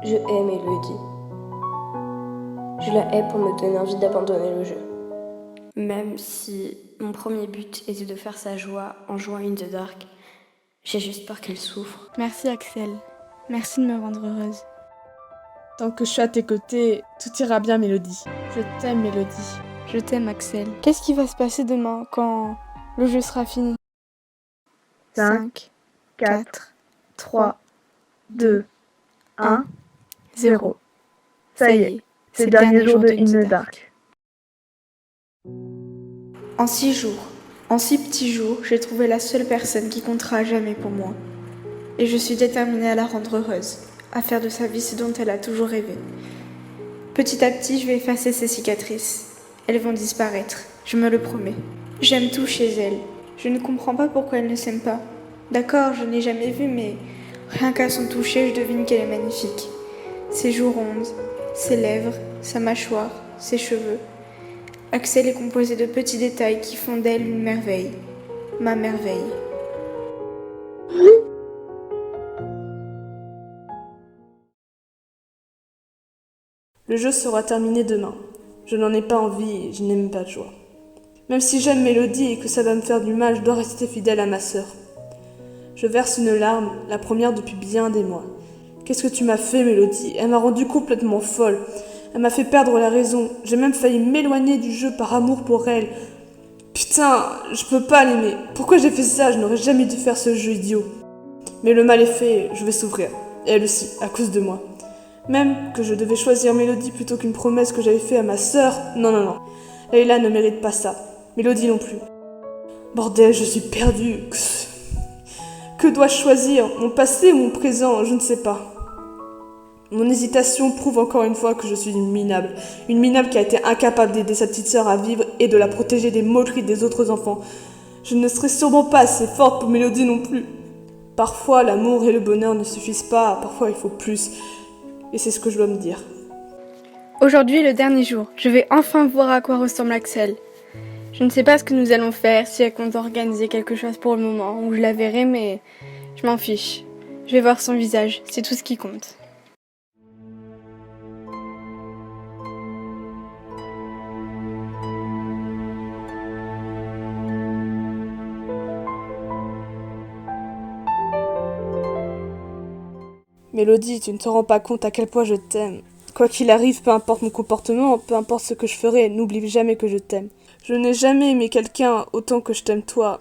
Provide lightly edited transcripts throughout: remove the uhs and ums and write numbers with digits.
Je hais Mélodie. Je la hais pour me donner envie d'abandonner le jeu. Même si mon premier but était de faire sa joie en jouant In the Dark, j'ai juste peur qu'elle souffre. Merci Axel. Merci de me rendre heureuse. Tant que je suis à tes côtés, tout ira bien, Mélodie. Je t'aime, Mélodie. Je t'aime Axel. Qu'est-ce qui va se passer demain quand le jeu sera fini? 5, 4, 3, 2, 1, 0. Ça y est, c'est le dernier jour de In the Dark. En 6 jours, en 6 petits jours, j'ai trouvé la seule personne qui comptera à jamais pour moi. Et je suis déterminée à la rendre heureuse, à faire de sa vie ce dont elle a toujours rêvé. Petit à petit, je vais effacer ses cicatrices. Elles vont disparaître, je me le promets. J'aime tout chez elle. Je ne comprends pas pourquoi elle ne s'aime pas. D'accord, je ne l'ai jamais vue, mais rien qu'à son toucher, je devine qu'elle est magnifique. Ses joues rondes, ses lèvres, sa mâchoire, ses cheveux. Axel est composé de petits détails qui font d'elle une merveille. Ma merveille. Le jeu sera terminé demain. Je n'en ai pas envie et je n'aime pas de joie. Même si j'aime Mélodie et que ça va me faire du mal, je dois rester fidèle à ma sœur. Je verse une larme, la première depuis bien des mois. Qu'est-ce que tu m'as fait, Mélodie? Elle m'a rendue complètement folle. Elle m'a fait perdre la raison. J'ai même failli m'éloigner du jeu par amour pour elle. Putain, je peux pas l'aimer. Pourquoi j'ai fait ça? Je n'aurais jamais dû faire ce jeu idiot. Mais le mal est fait, je vais souffrir. Et elle aussi, à cause de moi. Même que je devais choisir Mélodie plutôt qu'une promesse que j'avais faite à ma sœur. Non. Leïla ne mérite pas ça. Mélodie non plus. Bordel, je suis perdue. Que dois-je choisir? Mon passé ou mon présent? Je ne sais pas. Mon hésitation prouve encore une fois que je suis une minable. Une minable qui a été incapable d'aider sa petite sœur à vivre et de la protéger des moqueries des autres enfants. Je ne serai sûrement pas assez forte pour Mélodie non plus. Parfois, l'amour et le bonheur ne suffisent pas. Parfois, il faut plus. Et c'est ce que je dois me dire. Aujourd'hui est le dernier jour. Je vais enfin voir à quoi ressemble Axel. Je ne sais pas ce que nous allons faire, si elle compte organiser quelque chose pour le moment, ou je la verrai, mais je m'en fiche. Je vais voir son visage, c'est tout ce qui compte. Mélodie, tu ne te rends pas compte à quel point je t'aime. Quoi qu'il arrive, peu importe mon comportement, peu importe ce que je ferai, n'oublie jamais que je t'aime. Je n'ai jamais aimé quelqu'un autant que je t'aime toi.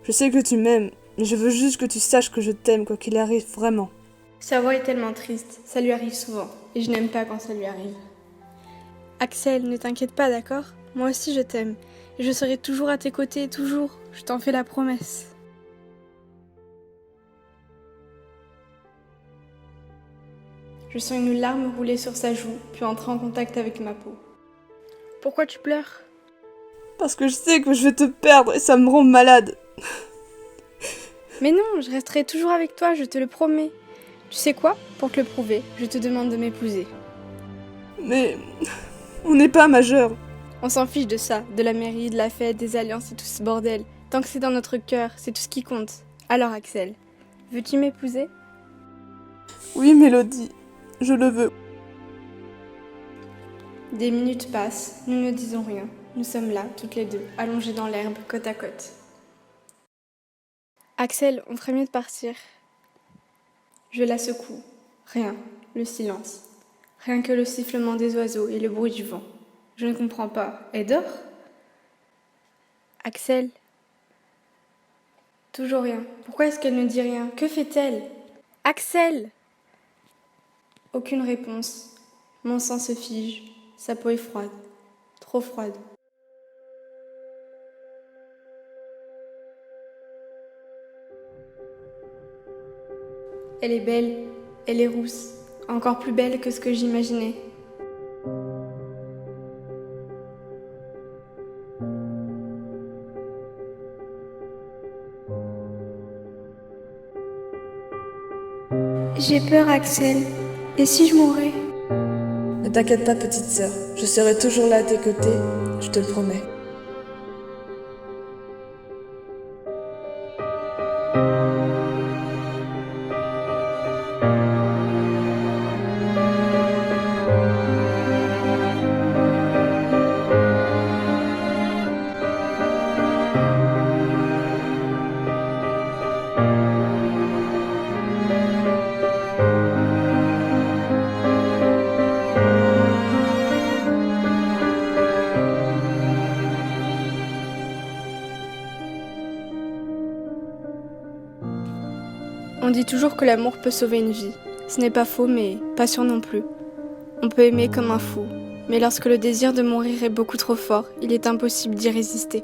Je sais que tu m'aimes, mais je veux juste que tu saches que je t'aime, quoi qu'il arrive, vraiment. Sa voix est tellement triste, ça lui arrive souvent, et je n'aime pas quand ça lui arrive. Axel, ne t'inquiète pas, d'accord? Moi aussi je t'aime, et je serai toujours à tes côtés, toujours, je t'en fais la promesse. Je sens une larme rouler sur sa joue, puis entrer en contact avec ma peau. Pourquoi tu pleures? Parce que je sais que je vais te perdre et ça me rend malade. Mais non, je resterai toujours avec toi, je te le promets. Tu sais quoi? Pour te le prouver, je te demande de m'épouser. Mais on n'est pas majeur. On s'en fiche de ça, de la mairie, de la fête, des alliances et tout ce bordel. Tant que c'est dans notre cœur, c'est tout ce qui compte. Alors Axel, veux-tu m'épouser? Oui, Mélodie, je le veux. Des minutes passent, nous ne disons rien. Nous sommes là, toutes les deux, allongées dans l'herbe, côte à côte. Axel, on ferait mieux de partir. Je la secoue. Rien, le silence. Rien que le sifflement des oiseaux et le bruit du vent. Je ne comprends pas. Elle dort? Axel. Toujours rien. Pourquoi est-ce qu'elle ne dit rien? Que fait-elle? Axel! Aucune réponse. Mon sang se fige. Sa peau est froide. Trop froide. Elle est belle. Elle est rousse. Encore plus belle que ce que j'imaginais. J'ai peur, Axel. Et si je mourais? Ne t'inquiète pas, petite sœur. Je serai toujours là à tes côtés, je te le promets. dit toujours que l'amour peut sauver une vie. Ce n'est pas faux, mais pas sûr non plus. On peut aimer comme un fou, mais lorsque le désir de mourir est beaucoup trop fort, il est impossible d'y résister.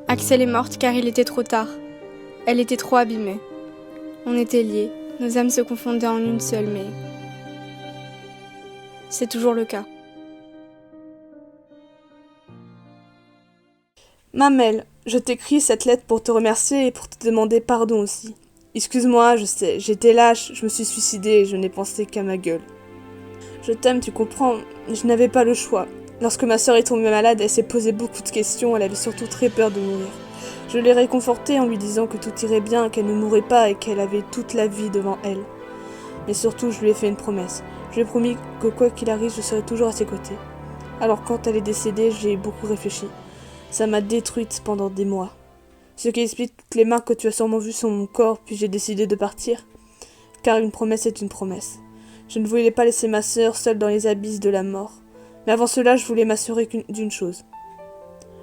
Axel est morte car il était trop tard. Elle était trop abîmée. On était liés, nos âmes se confondaient en une seule, mais c'est toujours le cas. Mamel, je t'écris cette lettre pour te remercier et pour te demander pardon aussi. Excuse-moi, je sais, j'étais lâche, je me suis suicidée et je n'ai pensé qu'à ma gueule. Je t'aime, tu comprends, je n'avais pas le choix. Lorsque ma sœur est tombée malade, elle s'est posé beaucoup de questions, elle avait surtout très peur de mourir. Je l'ai réconfortée en lui disant que tout irait bien, qu'elle ne mourrait pas et qu'elle avait toute la vie devant elle. Mais surtout, je lui ai fait une promesse. Je lui ai promis que quoi qu'il arrive, je serai toujours à ses côtés. Alors quand elle est décédée, j'ai beaucoup réfléchi. Ça m'a détruite pendant des mois. Ce qui explique toutes les marques que tu as sûrement vues sur mon corps, puis j'ai décidé de partir. Car une promesse est une promesse. Je ne voulais pas laisser ma sœur seule dans les abysses de la mort. Mais avant cela, je voulais m'assurer d'une chose.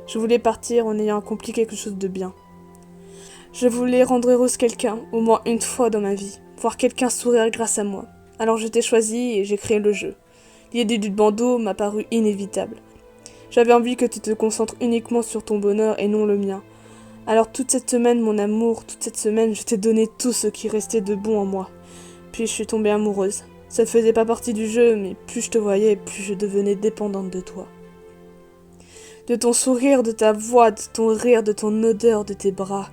Je voulais partir en ayant accompli quelque chose de bien. Je voulais rendre heureuse quelqu'un, au moins une fois dans ma vie. Voir quelqu'un sourire grâce à moi. Alors je t'ai choisi et j'ai créé le jeu. L'idée du bandeau m'a paru inévitable. J'avais envie que tu te concentres uniquement sur ton bonheur et non le mien. Alors toute cette semaine, mon amour, toute cette semaine, je t'ai donné tout ce qui restait de bon en moi. Puis je suis tombée amoureuse. Ça ne faisait pas partie du jeu, mais plus je te voyais, plus je devenais dépendante de toi. De ton sourire, de ta voix, de ton rire, de ton odeur, de tes bras.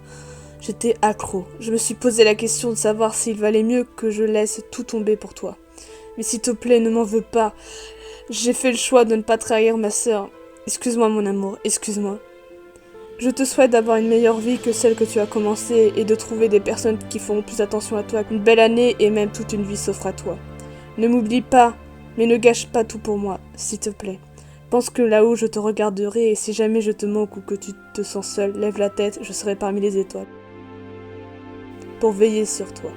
J'étais accro. Je me suis posé la question de savoir s'il valait mieux que je laisse tout tomber pour toi. Mais s'il te plaît, ne m'en veux pas. J'ai fait le choix de ne pas trahir ma sœur. Excuse-moi mon amour, excuse-moi. Je te souhaite d'avoir une meilleure vie que celle que tu as commencée et de trouver des personnes qui feront plus attention à toi. Une belle année et même toute une vie s'offre à toi. Ne m'oublie pas, mais ne gâche pas tout pour moi, s'il te plaît. Pense que là-haut je te regarderai et si jamais je te manque ou que tu te sens seul, lève la tête, je serai parmi les étoiles. Pour veiller sur toi.